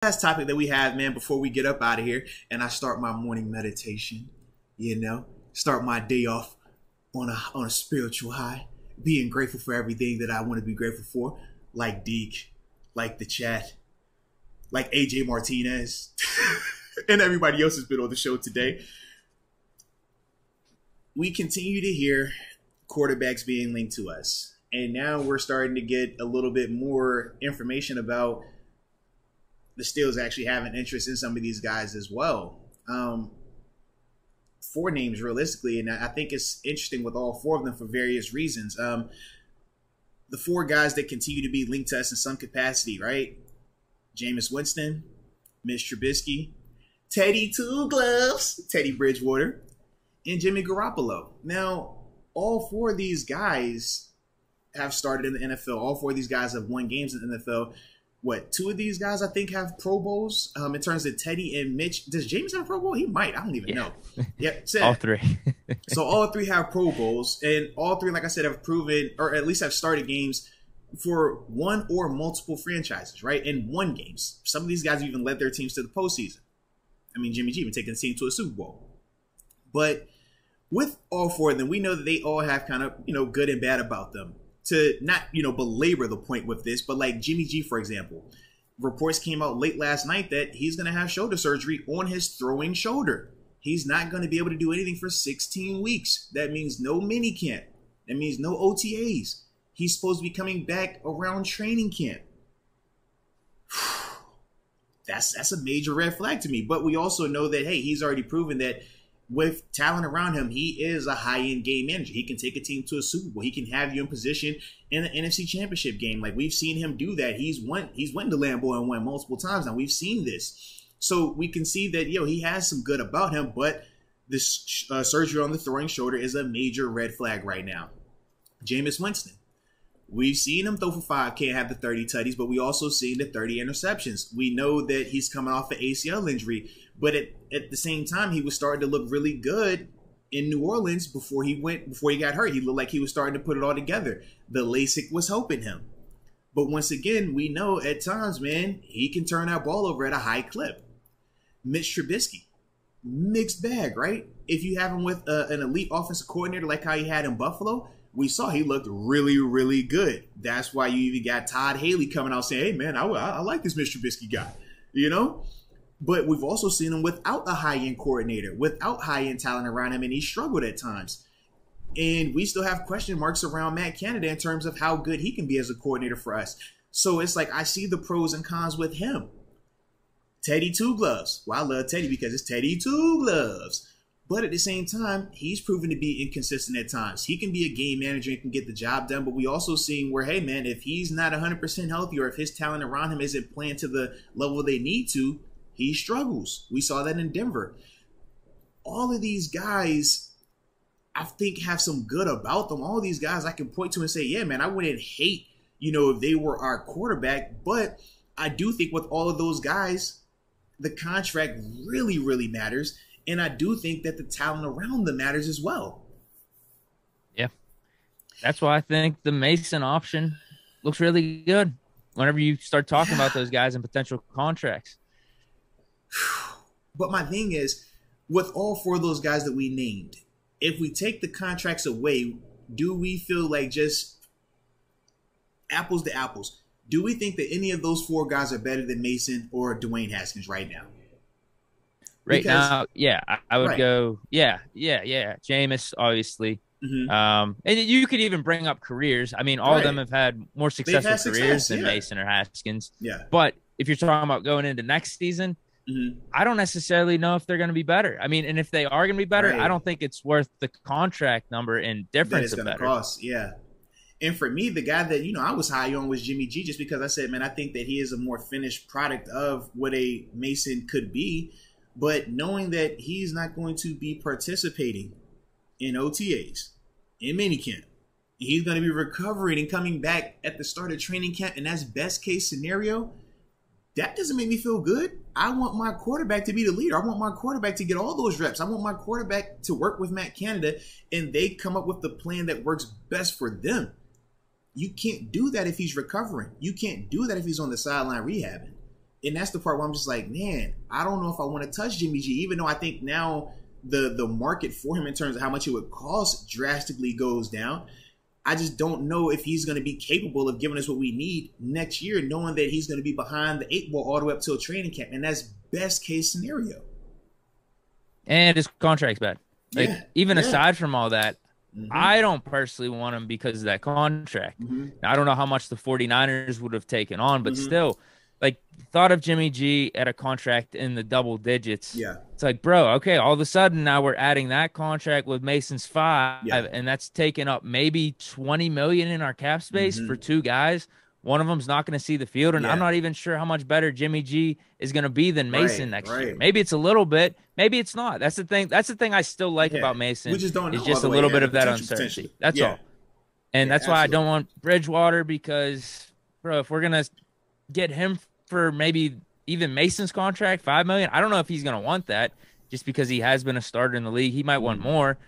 last topic that we have, man, before we get up out of here and I start my morning meditation, start my day off on a spiritual high, being grateful for everything that I want to be grateful for, like Deke, like the chat, like AJ Martinez, and everybody else has been on the show today. We continue to hear quarterbacks being linked to us. And now we're starting to get a little bit more information about the Steelers actually have an interest in some of these guys as well. 4 names realistically, and I think it's interesting with all 4 of them for various reasons. The 4 guys that continue to be linked to us in some capacity, right? Jameis Winston, Mitch Trubisky, Teddy Two Gloves, Teddy Bridgewater, and Jimmy Garoppolo. Now, all 4 of these guys have started in the NFL. All 4 of these guys have won games in the NFL. 2 of these guys, I think, have Pro Bowls. In terms of Teddy and Mitch, does James have a Pro Bowl? He might. I don't even know. Yep, all 3. So all 3 have Pro Bowls, and all 3, like I said, have proven, or at least have started games for one or multiple franchises, right? And won games. Some of these guys have even led their teams to the postseason. I mean, Jimmy G even taking the team to a Super Bowl. But with all 4 of them, we know that they all have kind of, good and bad about them. To not, belabor the point with this, but like Jimmy G, for example, reports came out late last night that he's going to have shoulder surgery on his throwing shoulder. He's not going to be able to do anything for 16 weeks. That means no mini camp. That means no OTAs. He's supposed to be coming back around training camp. That's a major red flag to me. But we also know that, hey, he's already proven that with talent around him, he is a high-end game manager. He can take a team to a Super Bowl. He can have you in position in the NFC Championship game. Like, we've seen him do that. He's went to Lambeau and won multiple times now. We've seen this. So we can see that, he has some good about him, but this surgery on the throwing shoulder is a major red flag right now. Jameis Winston. We've seen him throw for 5, can't have the 30 tutties, but we also seen the 30 interceptions. We know that he's coming off an ACL injury, but at the same time, he was starting to look really good in New Orleans before he got hurt. He looked like he was starting to put it all together. The LASIK was helping him. But once again, we know at times, man, he can turn that ball over at a high clip. Mitch Trubisky, mixed bag, right? If you have him with an elite offensive coordinator like how he had in Buffalo, we saw he looked really, really good. That's why you even got Todd Haley coming out saying, hey, man, I like this Mitch Trubisky guy, But we've also seen him without a high-end coordinator, without high-end talent around him, and he struggled at times. And we still have question marks around Matt Canada in terms of how good he can be as a coordinator for us. So it's like I see the pros and cons with him. Teddy Two Gloves. Well, I love Teddy because it's Teddy Two Gloves. But at the same time, he's proven to be inconsistent at times. He can be a game manager and can get the job done, but we also seen where, hey, man, if he's not 100% healthy or if his talent around him isn't playing to the level they need to, he struggles. We saw that in Denver. All of these guys, I think, have some good about them. All of these guys I can point to and say, yeah, man, I wouldn't hate, if they were our quarterback. But I do think with all of those guys, the contract really, really matters. And I do think that the talent around them matters as well. Yeah. That's why I think the Mason option looks really good whenever you start talking about those guys and potential contracts. But my thing is, with all 4 of those guys that we named, if we take the contracts away, do we feel like just apples to apples? Do we think that any of those 4 guys are better than Mason or Dwayne Haskins right now? Right now, yeah, I would go, yeah. Jameis, obviously. Mm-hmm. And you could even bring up careers. I mean, all of them have had more successful careers than Mason or Haskins. Yeah. But if you're talking about going into next season, I don't necessarily know if they're going to be better. I mean, and if they are going to be better, I don't think it's worth the contract number and difference of better. Cost, yeah. And for me, the guy that, I was high on was Jimmy G, just because I said, man, I think that he is a more finished product of what a Mason could be. But knowing that he's not going to be participating in OTAs, in minicamp, he's going to be recovering and coming back at the start of training camp, and that's best case scenario, that doesn't make me feel good. I want my quarterback to be the leader. I want my quarterback to get all those reps. I want my quarterback to work with Matt Canada, and they come up with the plan that works best for them. You can't do that if he's recovering. You can't do that if he's on the sideline rehabbing. And that's the part where I'm just like, man, I don't know if I want to touch Jimmy G, even though I think now the market for him in terms of how much it would cost drastically goes down. I just don't know if he's going to be capable of giving us what we need next year, knowing that he's going to be behind the 8 ball all the way up till training camp. And that's best case scenario. And his contract's bad. Like, even aside from all that, I don't personally want him because of that contract. Now, I don't know how much the 49ers would have taken on, but still, like, thought of Jimmy G at a contract in the double digits. Yeah. It's like, bro, okay, all of a sudden now we're adding that contract with Mason's 5, and that's taking up maybe $20 million in our cap space for 2 guys. One of them's not going to see the field, and I'm not even sure how much better Jimmy G is going to be than Mason next year. Maybe it's a little bit, maybe it's not. That's the thing. That's the thing I still like about Mason. We just don't know. It's just a little bit of that uncertainty. That's all. And that's why I don't want Bridgewater, because, bro, if we're going to get him for maybe even Mason's contract, $5 million, I don't know if he's going to want that just because he has been a starter in the league. He might want more.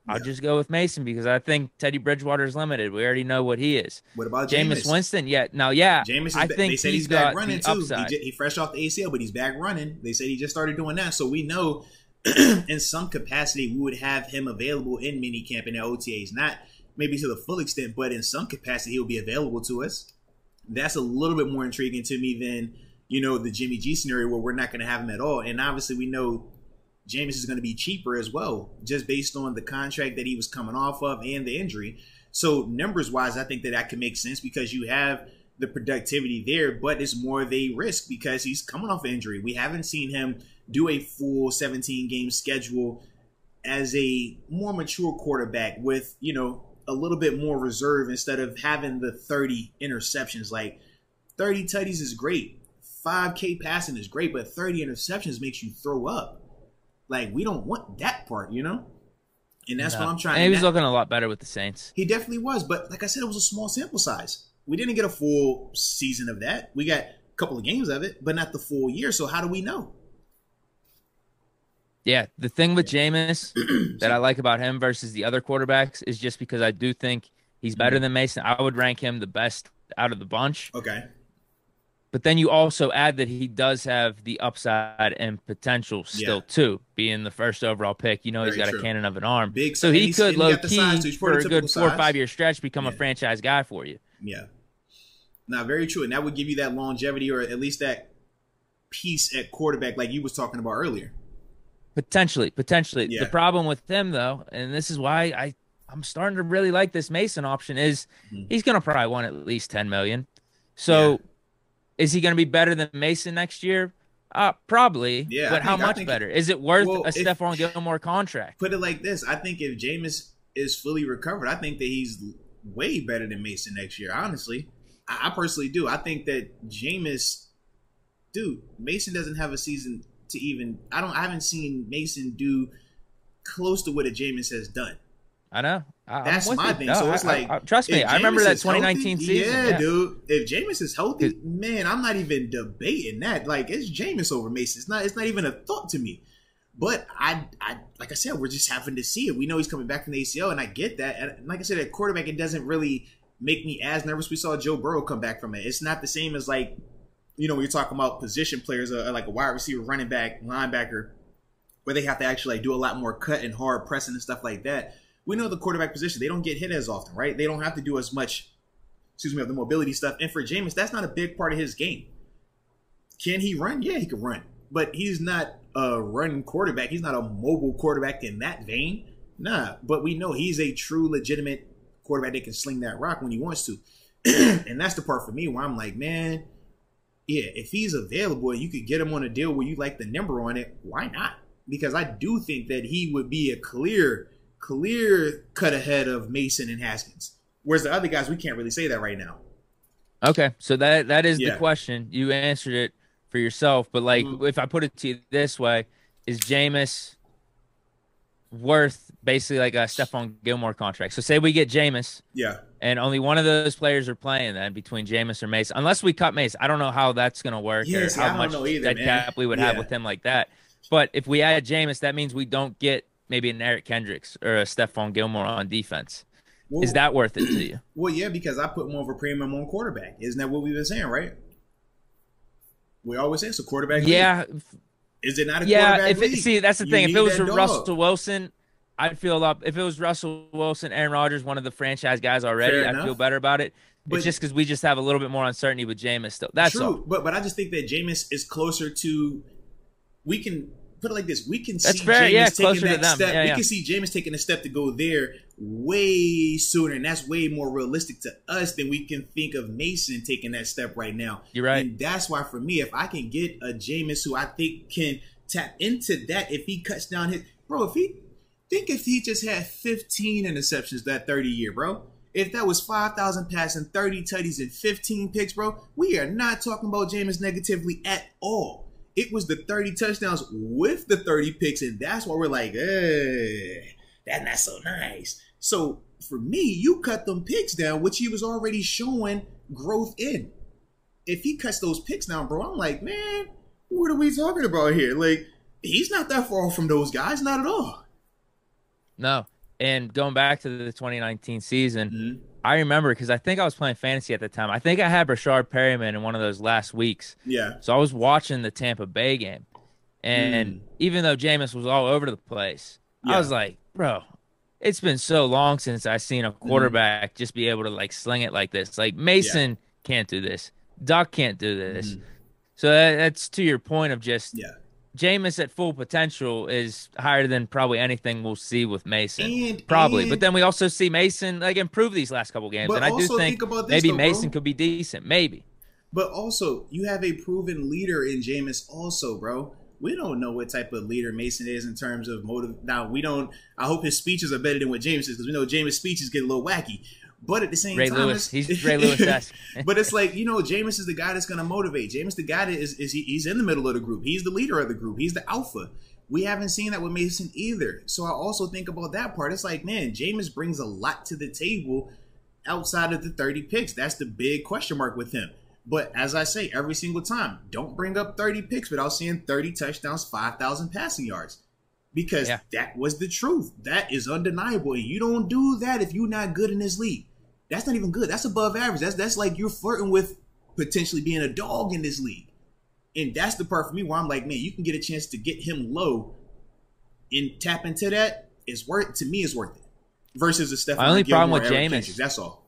I'll just go with Mason because I think Teddy Bridgewater is limited. We already know what he is. What about Jameis Winston? Jameis I think they said he's back got running the too. upside. He fresh off the ACL, but he's back running. They said he just started doing that, so we know in some capacity we would have him available in minicamp and the OTAs. Not maybe to the full extent, but in some capacity he'll be available to us. That's a little bit more intriguing to me than, you know, the Jimmy G scenario where we're not going to have him at all. And obviously we know Jameis is going to be cheaper as well, just based on the contract that he was coming off of and the injury. So numbers-wise, I think that can make sense because you have the productivity there, but it's more of a risk because he's coming off injury. We haven't seen him do a full 17-game schedule as a more mature quarterback with, you know, a little bit more reserve instead of having the 30 interceptions. Like, 30 tutties is great. 5K passing is great, but 30 interceptions makes you throw up. Like, we don't want that part, you know? And that's what I'm trying to do. And he was looking a lot better with the Saints. He definitely was. But like I said, it was a small sample size. We didn't get a full season of that. We got a couple of games of it, but not the full year. So how do we know? Yeah, the thing with Jameis that I like about him versus the other quarterbacks is just because I do think he's better than Mason. I would rank him the best out of the bunch. Okay. But then you also add that he does have the upside and potential still, too, being the first overall pick. You know, he's got a cannon of an arm. So he could low-key, for a good 4 or 5 year stretch, become a franchise guy for you. Yeah. Now, very true. And that would give you that longevity or at least that piece at quarterback like you was talking about earlier. Potentially. Yeah. The problem with him, though, and this is why I'm starting to really like this Mason option, is he's going to probably want at least $10 million. So is he going to be better than Mason next year? Probably. Yeah, but how much better? Is it worth a Stephon Gilmore contract? Put it like this. I think if Jameis is fully recovered, I think that he's way better than Mason next year, honestly. I personally do. I think that Jameis, Mason doesn't have a season to even – I haven't seen Mason do close to what a Jameis has done. I know. That's my thing. So it's like, trust me, I remember that 2019 season. Yeah, dude. If Jameis is healthy, man, I'm not even debating that. Like, it's Jameis over Mason. It's not even a thought to me. But I like I said, we're just having to see it. We know he's coming back from the ACL, and I get that. And like I said, at quarterback, it doesn't really make me as nervous. We saw Joe Burrow come back from it. It's not the same as, like, you know, when you're talking about position players, like a wide receiver, running back, linebacker, where they have to actually like do a lot more cut and hard pressing and stuff like that. We know the quarterback position, they don't get hit as often, right? They don't have to do as much, of the mobility stuff. And for Jameis, that's not a big part of his game. Can he run? Yeah, he can run. But he's not a running quarterback. He's not a mobile quarterback in that vein. Nah, but we know he's a true, legitimate quarterback that can sling that rock when he wants to. And that's the part for me where I'm like, man, yeah, if he's available and you could get him on a deal where you like the number on it, why not? Because I do think that he would be a clear cut ahead of Mason and Haskins. Whereas the other guys, we can't really say that right now. Okay, so that is the question. You answered it for yourself, but like if I put it to you this way, is Jameis worth basically like a Stephon Gilmore contract? So say we get Jameis, and only one of those players are playing then between Jameis or Mason, unless we cut Mason. I don't know how that's going to work or how much dead cap we would have with him like that. But if we add Jameis, that means we don't get maybe an Eric Kendricks or a Stephon Gilmore on defense. Well, is that worth it to you? Well, yeah, because I put more of a premium on quarterback. Isn't that what we've been saying, right? We always say it's a quarterback league. Yeah. Is it not a quarterback league? See, that's the thing. If it was Russell Wilson, I'd feel up. If it was Russell Wilson, Aaron Rodgers, one of the franchise guys already, I'd feel better about it. But it's just because we just have a little bit more uncertainty with Jameis still. That's true. All. But I just think that Jameis is closer to. We can put it like this: we can see Jameis taking that step. We can see Jameis taking a step to go there way sooner, and that's way more realistic to us than we can think of Mason taking that step right now. You're right, and that's why for me, if I can get a Jameis who I think can tap into that, if he cuts down his if he just had 15 interceptions that 30 year, bro. If that was 5,000 passing, 30 tutties, and 15 picks, bro, we are not talking about Jameis negatively at all. It was the 30 touchdowns with the 30 picks, and that's why we're like, that's not so nice. So for me, you cut them picks down, which he was already showing growth in. If he cuts those picks down, bro, I'm like, man, what are we talking about here? Like, he's not that far from those guys, not at all. No. And going back to the 2019 season, I remember because I think I was playing fantasy at the time. I think I had Rashard Perryman in one of those last weeks. Yeah. So I was watching the Tampa Bay game. And even though Jameis was all over the place, I was like, bro, it's been so long since I've seen a quarterback just be able to, like, sling it like this. Like, Mason can't do this. Duck can't do this. So that's to your point of just Jameis at full potential is higher than probably anything we'll see with Mason. But then we also see Mason like improve these last couple games. And I do think maybe Mason could be decent. Maybe. But also, you have a proven leader in Jameis also, bro. We don't know what type of leader Mason is in terms of motive. Now, we don't – I hope his speeches are better than what Jameis is because we know Jameis' speeches get a little wacky. But at the same time, Lewis. He's Ray Lewis-esque. But it's like, Jameis is the guy that's going to motivate. Jameis, the guy that he's in the middle of the group. He's the leader of the group. He's the alpha. We haven't seen that with Mason either. So I also think about that part. It's like, man, Jameis brings a lot to the table outside of the 30 picks. That's the big question mark with him. But as I say every single time, don't bring up 30 picks without seeing 30 touchdowns, 5,000 passing yards. Because that was the truth. That is undeniable. And you don't do that if you're not good in this league. That's not even good. That's above average. That's like you're flirting with potentially being a dog in this league. And that's the part for me where I'm like, man, you can get a chance to get him low and tap into that. It's worth it. Versus a Stephon. My only problem with Jameis. That's all.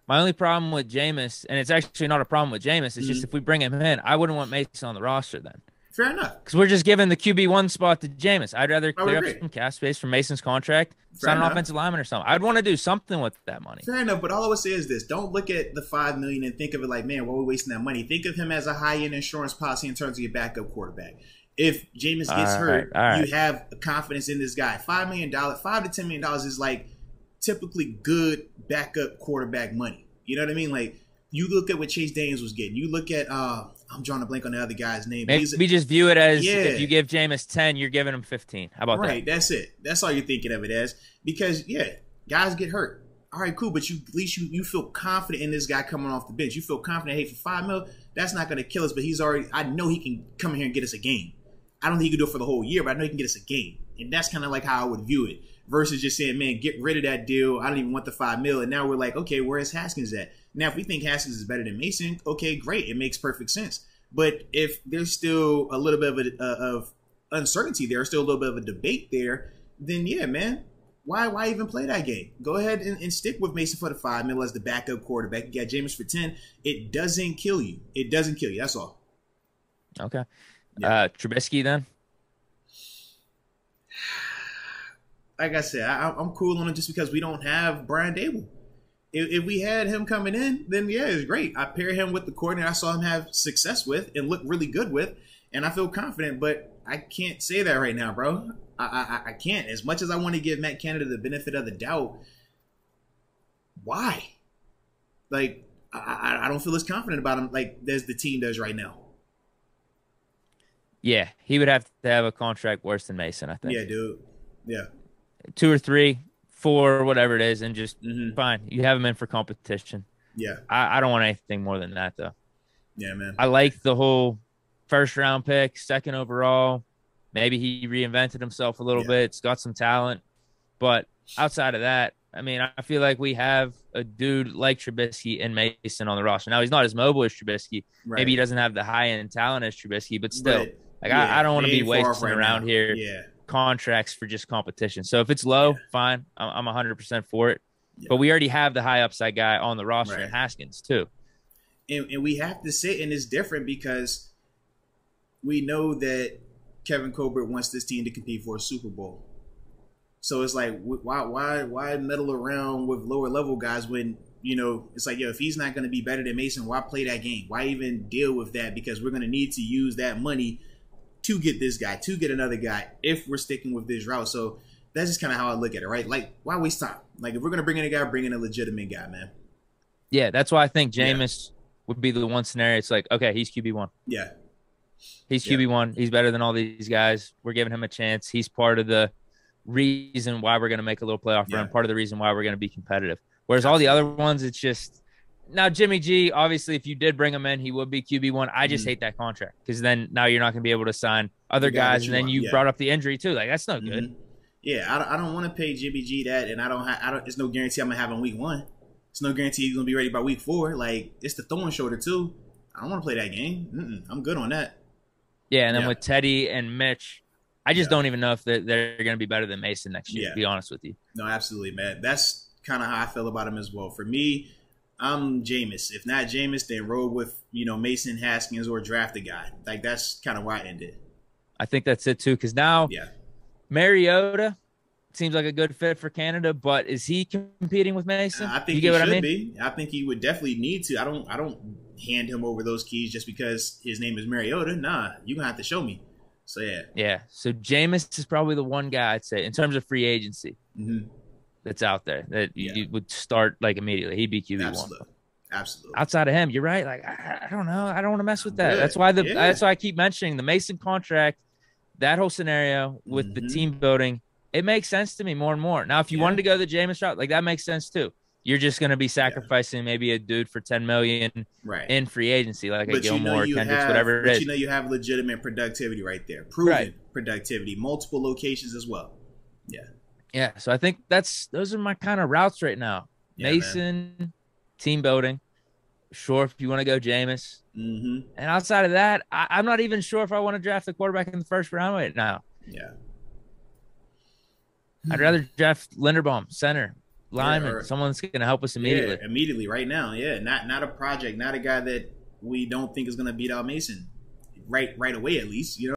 My only problem with Jameis, and it's actually not a problem with Jameis, it's just if we bring him in, I wouldn't want Mason on the roster then. Fair enough. Because we're just giving the QB1 spot to Jameis. I'd rather clear up some cap space from Mason's contract, sign an offensive lineman or something. I'd want to do something with that money. Fair enough, but all I would say is this. Don't look at the $5 million and think of it like, man, why are we wasting that money? Think of him as a high-end insurance policy in terms of your backup quarterback. If Jameis gets hurt, you have confidence in this guy. $5 million, $5 to $10 million is like typically good backup quarterback money. You know what I mean? Like, you look at what Chase Daniels was getting. You look at I'm drawing a blank on the other guy's name. Maybe we just view it as if you give Jameis 10, you're giving him 15. How about that? Right, that's it. That's all you're thinking of it as. Because, guys get hurt. All right, cool, but at least you feel confident in this guy coming off the bench. You feel confident, hey, for $5 million, that's not going to kill us, but I know he can come in here and get us a game. I don't think he can do it for the whole year, but I know he can get us a game. And that's kind of like how I would view it. Versus just saying, man, get rid of that deal. I don't even want the $5 million. And now we're like, okay, where's Haskins at? Now, if we think Haskins is better than Mason, okay, great. It makes perfect sense. But if there's still a little bit of uncertainty there, still a little bit of a debate there, then yeah, man, why even play that game? Go ahead and stick with Mason for the $5 million as the backup quarterback. You got Jameis for 10. It doesn't kill you. It doesn't kill you. That's all. Okay. Yeah. Trubisky then? Like I said, I'm cool on it just because we don't have Brian Dable. If we had him coming in, then yeah, it's great. I pair him with the coordinator I saw him have success with and look really good with, and I feel confident, but I can't say that right now, bro. I can't. As much as I want to give Matt Canada the benefit of the doubt, why? Like, I don't feel as confident about him like as the team does right now. Yeah, he would have to have a contract worse than Mason, I think. Yeah, dude. Yeah. 2 or 3, 4, whatever it is, and just fine. You have him in for competition. Yeah. I don't want anything more than that, though. Yeah, man. I like the whole first-round pick, second overall. Maybe he reinvented himself a little bit. It's got some talent. But outside of that, I mean, I feel like we have a dude like Trubisky and Mason on the roster. Now, he's not as mobile as Trubisky. Right. Maybe he doesn't have the high-end talent as Trubisky, but still, yeah, I don't want to be wasting around here contracts for just competition. So if it's low, fine. I'm 100% for it. Yeah. But we already have the high upside guy on the roster in Haskins, too. And we have to sit, and it's different because we know that Kevin Colbert wants this team to compete for a Super Bowl. So it's like, why meddle around with lower level guys when, you know, it's like, yo, if he's not going to be better than Mason, why play that game? Why even deal with that? Because we're going to need to use that money to get this guy, to get another guy, if we're sticking with this route. So that's just kind of how I look at it, right? Like, why waste time? Like, if we're going to bring in a guy, bring in a legitimate guy, man. Yeah, that's why I think Jameis would be the one scenario. It's like, okay, he's QB1. Yeah. He's QB1. He's better than all these guys. We're giving him a chance. He's part of the reason why we're going to make a little playoff run, part of the reason why we're going to be competitive. Whereas all the other ones, it's just now Jimmy G, obviously, if you did bring him in, he would be QB1. I just hate that contract because then now you're not going to be able to sign other guys. And then you brought up the injury too. Like, that's no good. Yeah, I don't want to pay Jimmy G that, and I don't. It's no guarantee I'm gonna have him week 1. It's no guarantee he's gonna be ready by week 4. Like, it's the throwing shoulder too. I don't want to play that game. I'm good on that. Yeah, and then with Teddy and Mitch, I just don't even know if they're going to be better than Mason next year, to be honest with you. No, absolutely, man. That's kind of how I feel about him as well. For me, I'm Jameis. If not Jameis, then roll with, you know, Mason, Haskins, or draft a guy. Like, that's kind of where I ended. I think that's it, too, because now Mariota seems like a good fit for Canada, but is he competing with Mason? I think he should be. I think he would definitely need to. I don't hand him over those keys just because his name is Mariota. Nah, you're going to have to show me. So, yeah. So, Jameis is probably the one guy I'd say in terms of free agency that's out there that you would start, like, immediately. He'd be QB1. Absolutely. Outside of him, you're right. Like, I don't know. I don't want to mess with that. That's why that's why I keep mentioning the Mason contract, that whole scenario with the team building. It makes sense to me more and more. Now, if you wanted to go the Jameis route, like, that makes sense too. You're just going to be sacrificing maybe a dude for $10 million in free agency, like a Gilmore, Kendricks, whatever it is. But you know you have legitimate productivity right there, proven productivity, multiple locations as well. Yeah. So I think those are my kind of routes right now. Mason, team building. Sure, if you want to go Jameis. And outside of that, I'm not even sure if I want to draft a quarterback in the first round right now. I'd rather draft Linderbaum, center, lineman, someone that's going to help us immediately. Immediately, right now. Not a project, not a guy that we don't think is going to beat out Mason right away, at least. You know.